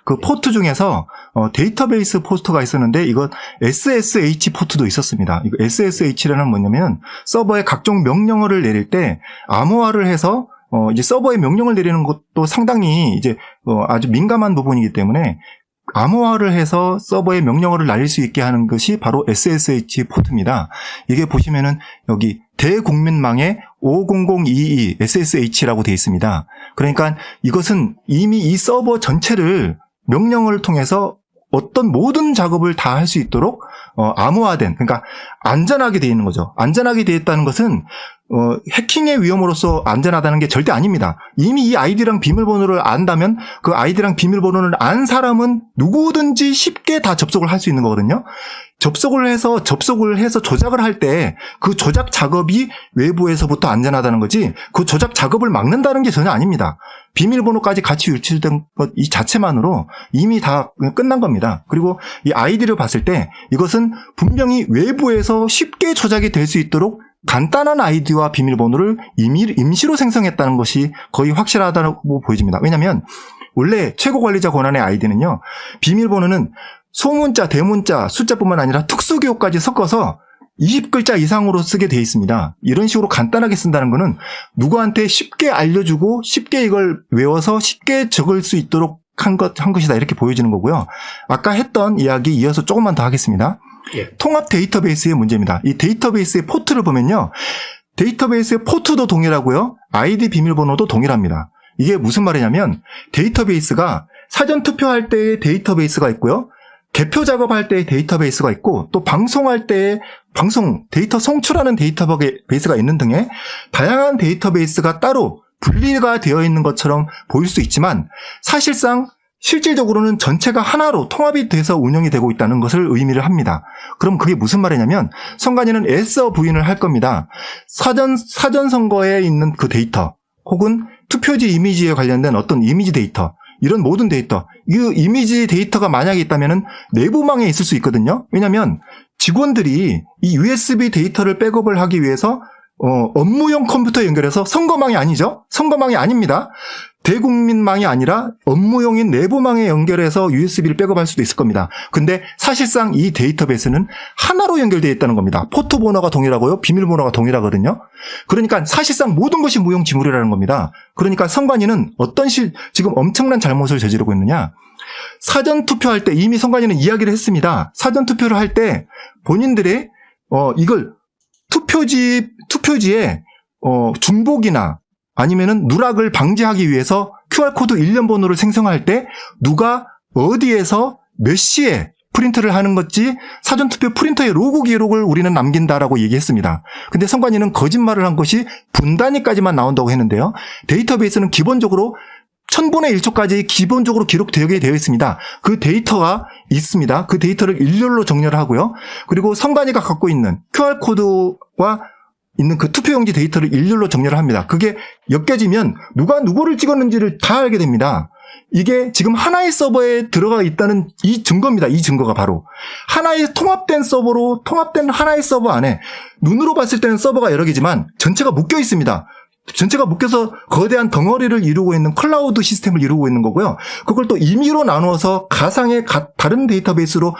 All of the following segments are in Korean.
그 포트 중에서 데이터베이스 포트가 있었는데 이건 SSH 포트도 있었습니다. 이거 SSH라는 뭐냐면 서버에 각종 명령어를 내릴 때 암호화를 해서 이제 서버에 명령을 내리는 것도 상당히 이제 아주 민감한 부분이기 때문에 암호화를 해서 서버에 명령어를 날릴 수 있게 하는 것이 바로 SSH 포트입니다. 이게 보시면은 여기 대국민망에 50022 SSH라고 되어 있습니다. 그러니까 이것은 이미 이 서버 전체를 명령어를 통해서 어떤 모든 작업을 다 할 수 있도록 암호화된, 그러니까 안전하게 되어 있는 거죠. 안전하게 되어 있다는 것은 해킹의 위험으로서 안전하다는 게 절대 아닙니다. 이미 이 아이디랑 비밀번호를 안다면 그 아이디랑 비밀번호를 안 사람은 누구든지 쉽게 다 접속을 할 수 있는 거거든요. 접속을 해서 조작을 할 때 그 조작 작업이 외부에서부터 안전하다는 거지 그 조작 작업을 막는다는 게 전혀 아닙니다. 비밀번호까지 같이 유출된 것 이 자체만으로 이미 다 끝난 겁니다. 그리고 이 아이디를 봤을 때 이것은 분명히 외부에서 쉽게 조작이 될 수 있도록 간단한 아이디와 비밀번호를 임시로 생성했다는 것이 거의 확실하다고 보여집니다. 왜냐하면 원래 최고관리자 권한의 아이디는요, 비밀번호는 소문자, 대문자, 숫자뿐만 아니라 특수기호까지 섞어서 20글자 이상으로 쓰게 되어 있습니다. 이런 식으로 간단하게 쓴다는 것은 누구한테 쉽게 알려주고 쉽게 이걸 외워서 쉽게 적을 수 있도록 한 것이다, 이렇게 보여지는 거고요. 아까 했던 이야기 이어서 조금만 더 하겠습니다. 예. 통합 데이터베이스의 문제입니다. 이 데이터베이스의 포트를 보면요, 데이터베이스의 포트도 동일하고요, 아이디 비밀번호도 동일합니다. 이게 무슨 말이냐면 데이터베이스가 사전 투표할 때의 데이터베이스가 있고요, 개표 작업할 때의 데이터베이스가 있고, 또 방송할 때의 데이터 송출하는 데이터베이스가 있는 등의 다양한 데이터베이스가 따로 분리가 되어 있는 것처럼 보일 수 있지만 사실상 실질적으로는 전체가 하나로 통합이 돼서 운영이 되고 있다는 것을 의미를 합니다. 그럼 그게 무슨 말이냐면 선관위는 애써 부인을 할 겁니다. 사전 선거에 있는 그 데이터 혹은 투표지 이미지에 관련된 어떤 이미지 데이터, 이런 모든 데이터, 이 이미지 데이터가 만약에 있다면 내부망에 있을 수 있거든요. 왜냐하면 직원들이 이 USB 데이터를 백업을 하기 위해서 업무용 컴퓨터에 연결해서 선거망이 아니죠. 선거망이 아닙니다. 대국민망이 아니라 업무용인 내부망에 연결해서 USB를 백업할 수도 있을 겁니다. 근데 사실상 이 데이터베이스는 하나로 연결되어 있다는 겁니다. 포트 번호가 동일하고요, 비밀번호가 동일하거든요. 그러니까 사실상 모든 것이 무용지물이라는 겁니다. 그러니까 선관위는 지금 엄청난 잘못을 저지르고 있느냐. 사전 투표할 때 이미 선관위는 이야기를 했습니다. 사전 투표를 할 때 본인들의 이걸 투표지에 중복이나 아니면은 누락을 방지하기 위해서 QR코드 일련 번호를 생성할 때 누가 어디에서 몇 시에 프린트를 하는 것지 사전투표 프린터의 로그 기록을 우리는 남긴다라고 얘기했습니다. 근데 선관위는 거짓말을 한 것이 분단위까지만 나온다고 했는데요. 데이터베이스는 기본적으로 1000분의 1초까지 기본적으로 기록되게 되어 있습니다. 그 데이터가 있습니다. 그 데이터를 일렬로 정렬을 하고요. 그리고 선관위가 갖고 있는 QR코드와 있는 그 투표용지 데이터를 일렬로 정렬을 합니다. 그게 엮여지면 누가 누구를 찍었는지를 다 알게 됩니다. 이게 지금 하나의 서버에 들어가 있다는 이 증거입니다. 이 증거가 바로 하나의 통합된 하나의 서버 안에 눈으로 봤을 때는 서버가 여러 개지만 전체가 묶여 있습니다. 전체가 묶여서 거대한 덩어리를 이루고 있는 클라우드 시스템을 이루고 있는 거고요. 그걸 또 임의로 나누어서 가상의 다른 데이터베이스로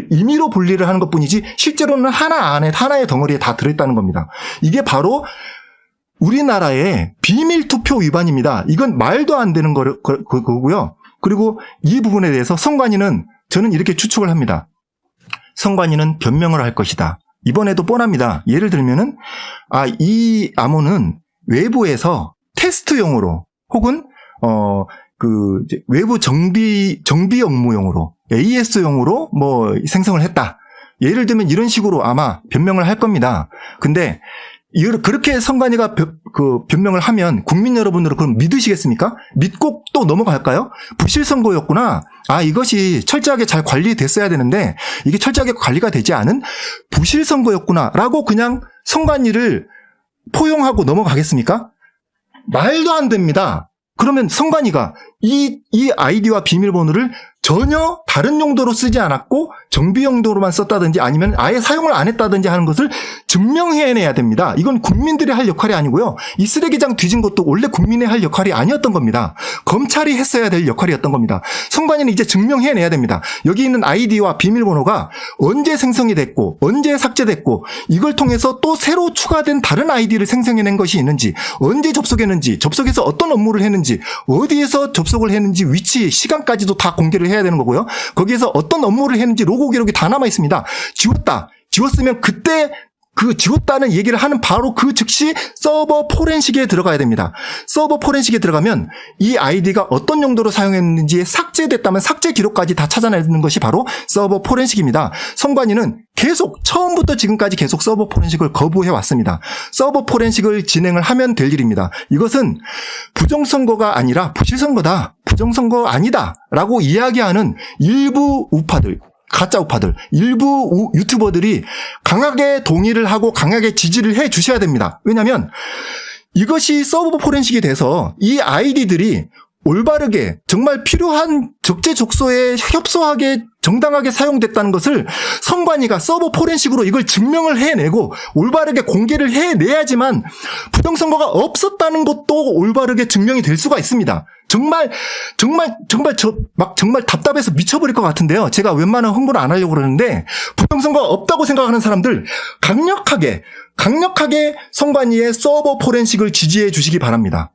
임의로 분리를 하는 것뿐이지 실제로는 하나의 덩어리에 다 들어있다는 겁니다. 이게 바로 우리나라의 비밀 투표 위반입니다. 이건 말도 안 되는 거고요. 그리고 이 부분에 대해서 선관위는 저는 이렇게 추측을 합니다. 선관위는 변명을 할 것이다. 이번에도 뻔합니다. 예를 들면은 이 암호는 외부에서 테스트용으로 혹은 외부 정비 업무용으로 AS용으로 생성을 했다. 예를 들면 이런 식으로 아마 변명을 할 겁니다. 근데 그렇게 선관위가 변명을 하면 국민 여러분들은 그럼 믿으시겠습니까? 믿고 또 넘어갈까요? 부실선거였구나. 이것이 철저하게 잘 관리됐어야 되는데 이게 철저하게 관리가 되지 않은 부실선거였구나 라고 그냥 선관위를 포용하고 넘어가겠습니까? 말도 안 됩니다. 그러면 선관위가 이 아이디와 비밀번호를 전혀 다른 용도로 쓰지 않았고 정비 용도로만 썼다든지 아니면 아예 사용을 안 했다든지 하는 것을 증명해내야 됩니다. 이건 국민들이 할 역할이 아니고요. 이 쓰레기장 뒤진 것도 원래 국민의 할 역할이 아니었던 겁니다. 검찰이 했어야 될 역할이었던 겁니다. 선관위는 이제 증명해내야 됩니다. 여기 있는 아이디와 비밀번호가 언제 생성이 됐고 언제 삭제됐고 이걸 통해서 또 새로 추가된 다른 아이디를 생성해낸 것이 있는지, 언제 접속했는지, 접속해서 어떤 업무를 했는지, 어디에서 접속을 했는지, 위치, 시간까지도 다 공개를 해야 되는 거고요. 거기에서 어떤 업무를 했는지 로고 기록이 다 남아 있습니다. 지웠다. 지웠으면 그때 그 지웠다는 얘기를 하는 바로 그 즉시 서버 포렌식에 들어가야 됩니다. 서버 포렌식에 들어가면 이 아이디가 어떤 용도로 사용했는지 삭제됐다면 삭제 기록까지 다 찾아내는 것이 바로 서버 포렌식입니다. 선관위는 계속 처음부터 지금까지 계속 서버 포렌식을 거부해 왔습니다. 서버 포렌식을 진행을 하면 될 일입니다. 이것은 부정선거가 아니라 부실선거다, 부정선거 아니다 라고 이야기하는 일부 우파들, 가짜 우파들, 일부 유튜버들이 강하게 동의를 하고 강하게 지지를 해 주셔야 됩니다. 왜냐하면 이것이 서버 포렌식이 돼서 이 아이디들이 올바르게 정말 필요한 적재적소에 협소하게 정당하게 사용됐다는 것을 선관위가 서버 포렌식으로 이걸 증명을 해내고 올바르게 공개를 해내야지만 부정선거가 없었다는 것도 올바르게 증명이 될 수가 있습니다. 정말 답답해서 미쳐버릴 것 같은데요. 제가 웬만한 홍보를 안 하려고 그러는데 부정선거가 없다고 생각하는 사람들 강력하게 선관위의 서버 포렌식을 지지해 주시기 바랍니다.